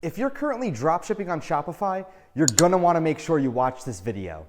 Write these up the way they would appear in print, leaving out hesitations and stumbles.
If you're currently dropshipping on Shopify, you're gonna wanna make sure you watch this video.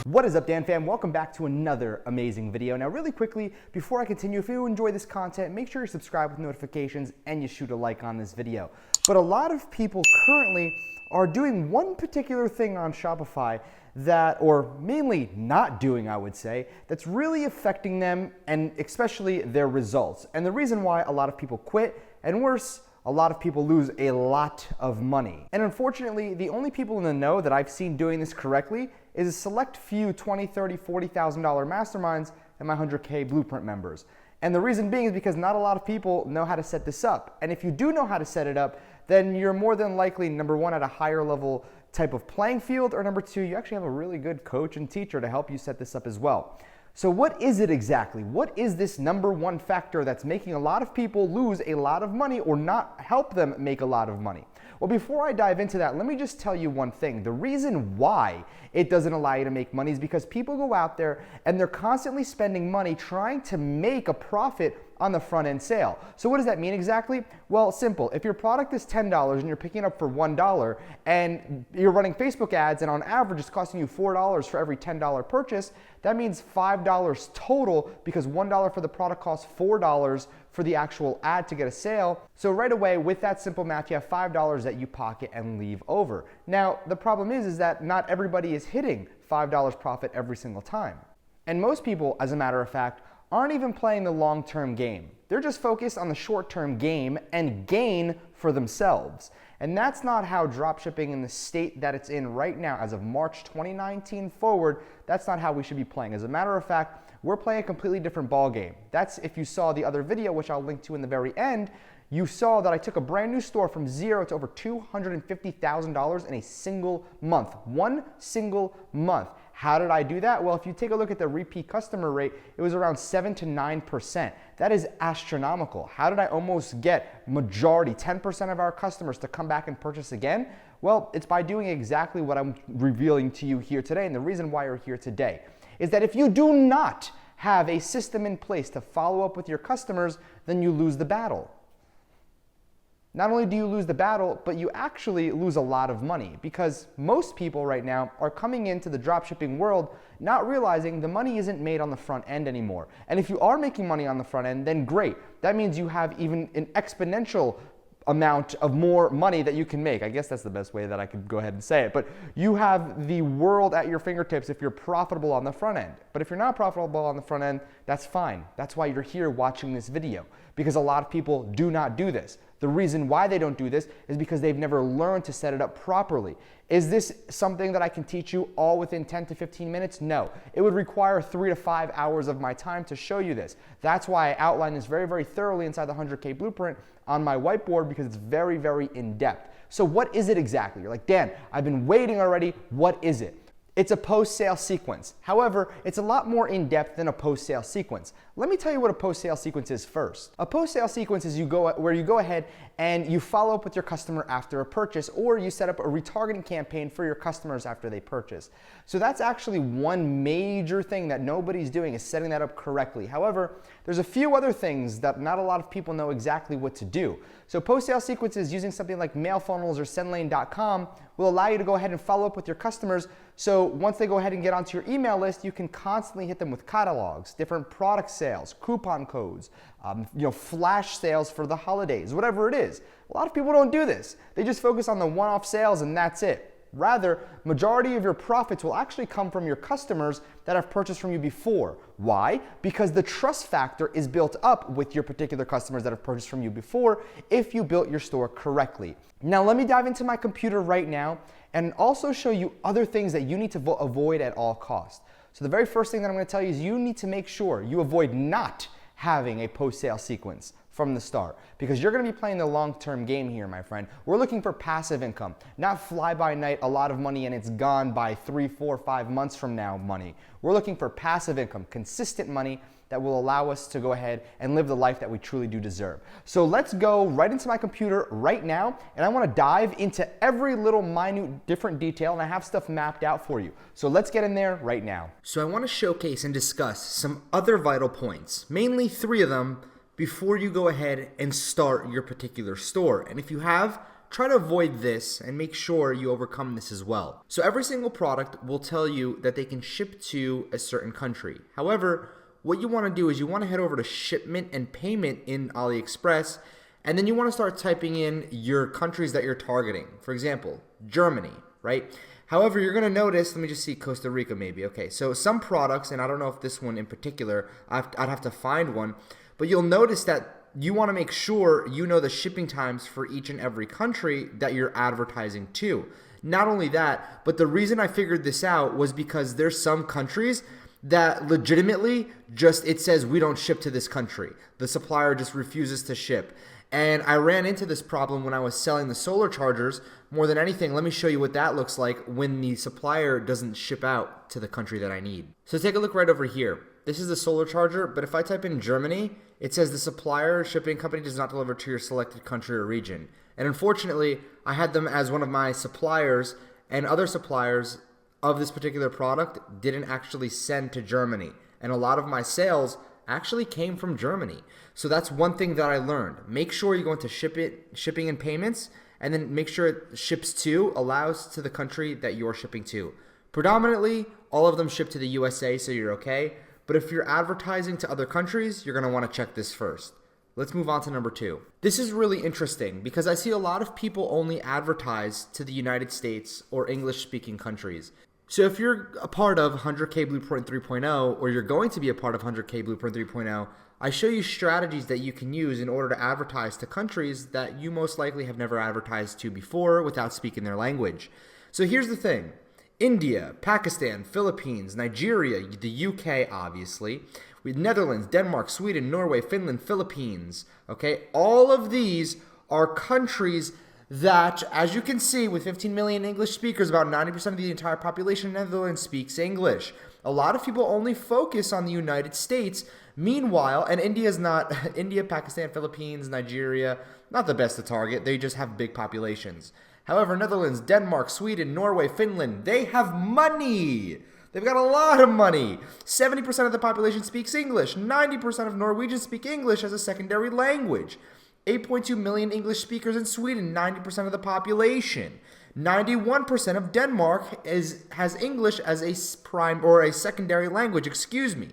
What is up, Dan fam? Welcome back to another amazing video. Now, really quickly, before I continue, if you enjoy this content, make sure you subscribe with notifications and you shoot a like on this video. But a lot of people currently are doing one particular thing on Shopify that, or mainly not doing, I would say, that's really affecting them and especially their results. And the reason why a lot of people quit, and worse, a lot of people lose a lot of money. And unfortunately, the only people in the know that I've seen doing this correctly is a select few $20,000, $30,000, $40,000 masterminds and my 100K blueprint members. And the reason being is because not a lot of people know how to set this up. And if you do know how to set it up, then you're more than likely, number one, at a higher level type of playing field, or number two, you actually have a really good coach and teacher to help you set this up as well. So what is it exactly? What is this number one factor that's making a lot of people lose a lot of money or not help them make a lot of money? Well, before I dive into that, let me just tell you one thing. The reason why it doesn't allow you to make money is because people go out there and they're constantly spending money trying to make a profit on the front end sale. So what does that mean exactly? Well, simple. If your product is $10 and you're picking it up for $1 and you're running Facebook ads and on average it's costing you $4 for every $10 purchase, that means $5 total because $1 for the product costs $4 for the actual ad to get a sale. So right away, with that simple math, you have $5 that you pocket and leave over. Now, the problem is that not everybody is hitting $5 profit every single time. And most people, as a matter of fact, aren't even playing the long-term game. They're just focused on the short-term game and gain for themselves. And that's not how dropshipping in the state that it's in right now, as of March 2019 forward, that's not how we should be playing. As a matter of fact, we're playing a completely different ball game. That's if you saw the other video, which I'll link to in the very end, you saw that I took a brand new store from zero to over $250,000 in a single month. One single month. How did I do that? Well, if you take a look at the repeat customer rate, it was around 7 to 9%. That is astronomical. How did I almost get majority, 10% of our customers to come back and purchase again? Well, it's by doing exactly what I'm revealing to you here today. And the reason why you're here today is that if you do not have a system in place to follow up with your customers, then you lose the battle. Not only do you lose the battle, but you actually lose a lot of money because most people right now are coming into the dropshipping world not realizing the money isn't made on the front end anymore. And if you are making money on the front end, then great. That means you have even an exponential amount of more money that you can make. I guess that's the best way that I could go ahead and say it. But you have the world at your fingertips if you're profitable on the front end. But if you're not profitable on the front end, that's fine. That's why you're here watching this video, because a lot of people do not do this. The reason why they don't do this is because they've never learned to set it up properly. Is this something that I can teach you all within 10 to 15 minutes? No. It would require 3 to 5 hours of my time to show you this. That's why I outline this very, very thoroughly inside the 100K blueprint on my whiteboard, because it's very, very in-depth. So what is it exactly? You're like, Dan, I've been waiting already. What is it? It's a post-sale sequence. However, it's a lot more in-depth than a post-sale sequence. Let me tell you what a post-sale sequence is first. A post-sale sequence is where you go ahead and you follow up with your customer after a purchase, or you set up a retargeting campaign for your customers after they purchase. So that's actually one major thing that nobody's doing, is setting that up correctly. However, there's a few other things that not a lot of people know exactly what to do. So post-sale sequences using something like MailFunnels or SendLane.com will allow you to go ahead and follow up with your customers. So once they go ahead and get onto your email list, you can constantly hit them with catalogs, different product sales, coupon codes, flash sales for the holidays, whatever it is. A lot of people don't do this. They just focus on the one-off sales and that's it. Rather, majority of your profits will actually come from your customers that have purchased from you before. Why? Because the trust factor is built up with your particular customers that have purchased from you before if you built your store correctly. Now let me dive into my computer right now and also show you other things that you need to avoid at all costs. So the very first thing that I'm going to tell you is you need to make sure you avoid not having a post-sale sequence from the start, because you're going to be playing the long-term game here, my friend. We're looking for passive income, not fly-by-night, a lot of money and it's gone by 3, 4, 5 months from now money. We're looking for passive income, consistent money that will allow us to go ahead and live the life that we truly do deserve. So let's go right into my computer right now, and I want to dive into every little minute different detail, and I have stuff mapped out for you. So let's get in there right now. So I want to showcase and discuss some other vital points, mainly 3 of them, before you go ahead and start your particular store. And if you have, try to avoid this and make sure you overcome this as well. So every single product will tell you that they can ship to a certain country. However, what you want to do is you want to head over to shipment and payment in AliExpress, and then you want to start typing in your countries that you're targeting. For example, Germany, right? However, you're going to notice, let me just see, Costa Rica maybe. Okay, so some products, and I don't know if this one in particular, I'd have to find one, but you'll notice that you want to make sure you know the shipping times for each and every country that you're advertising to. Not only that, but the reason I figured this out was because there's some countries that legitimately just, it says we don't ship to this country. The supplier just refuses to ship. And I ran into this problem when I was selling the solar chargers. More than anything, let me show you what that looks like when the supplier doesn't ship out to the country that I need. So take a look right over here. This is the solar charger, but if I type in Germany, it says the supplier shipping company does not deliver to your selected country or region. And unfortunately, I had them as one of my suppliers, and other suppliers of this particular product didn't actually send to Germany. And a lot of my sales actually came from Germany. So that's one thing that I learned. Make sure you go into shipping and payments, and then make sure it ships to, allows to the country that you're shipping to. Predominantly, all of them ship to the USA, so you're okay. But if you're advertising to other countries, you're going to want to check this first. Let's move on to number 2. This is really interesting because I see a lot of people only advertise to the United States or English-speaking countries. So if you're a part of 100K Blueprint 3.0, or you're going to be a part of 100K Blueprint 3.0, I show you strategies that you can use in order to advertise to countries that you most likely have never advertised to before without speaking their language. So here's the thing. India, Pakistan, Philippines, Nigeria, the UK, obviously, with Netherlands, Denmark, Sweden, Norway, Finland, Philippines, okay? All of these are countries that, as you can see, with 15 million English speakers, about 90% of the entire population in the Netherlands speaks English. A lot of people only focus on the United States. Meanwhile, and India's not, India, Pakistan, Philippines, Nigeria, not the best to target. They just have big populations. However, Netherlands, Denmark, Sweden, Norway, Finland, they have money. They've got a lot of money. 70% of the population speaks English. 90% of Norwegians speak English as a secondary language. 8.2 million English speakers in Sweden, 90% of the population. 91% of Denmark has English as a prime or a secondary language, excuse me.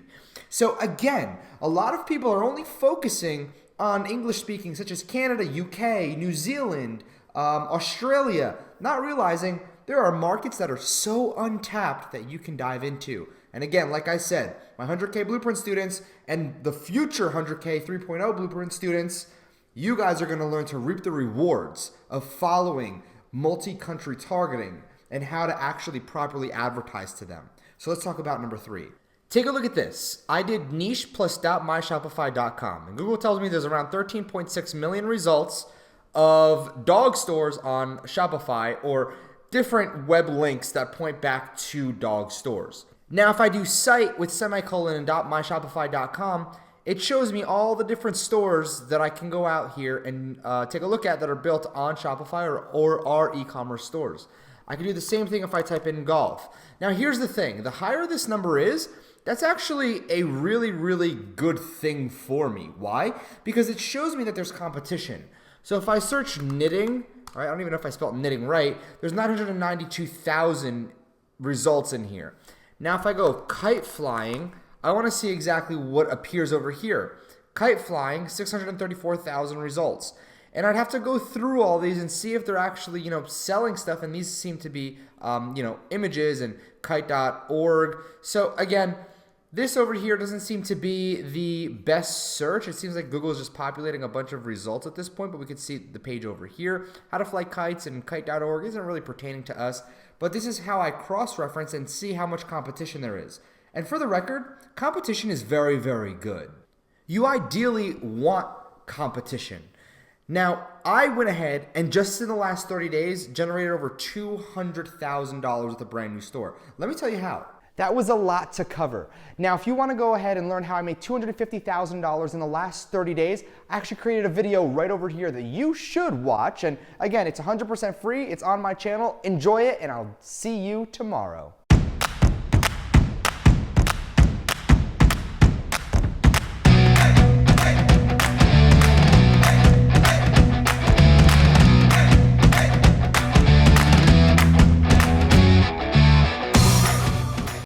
So again, a lot of people are only focusing on English speaking, such as Canada, UK, New Zealand, Australia, not realizing there are markets that are so untapped that you can dive into. And again, like I said, my 100K Blueprint students and the future 100K 3.0 Blueprint students, you guys are going to learn to reap the rewards of following multi-country targeting and how to actually properly advertise to them. So let's talk about number 3. Take a look at this. I did niche plus .myshopify.com, and Google tells me there's around 13.6 million results of dog stores on Shopify, or different web links that point back to dog stores. Now, if I do site with semicolon and .myshopify.com, it shows me all the different stores that I can go out here and take a look at that are built on Shopify or are e-commerce stores. I can do the same thing if I type in golf. Now, here's the thing. The higher this number is, that's actually a really, really good thing for me. Why? Because it shows me that there's competition. So if I search knitting, all right, I don't even know if I spelled knitting right, there's 992,000 results in here. Now if I go kite flying, I want to see exactly what appears over here. Kite flying, 634,000 results. And I'd have to go through all these and see if they're actually, selling stuff. And these seem to be, images and kite.org. So again, this over here doesn't seem to be the best search. It seems like Google is just populating a bunch of results at this point, but we can see the page over here. How to fly kites and kite.org isn't really pertaining to us, but this is how I cross-reference and see how much competition there is. And for the record, competition is very, very good. You ideally want competition. Now, I went ahead and just in the last 30 days generated over $200,000 with a brand new store. Let me tell you how. That was a lot to cover. Now, if you want to go ahead and learn how I made $250,000 in the last 30 days, I actually created a video right over here that you should watch. And again, it's 100% free. It's on my channel. Enjoy it, and I'll see you tomorrow.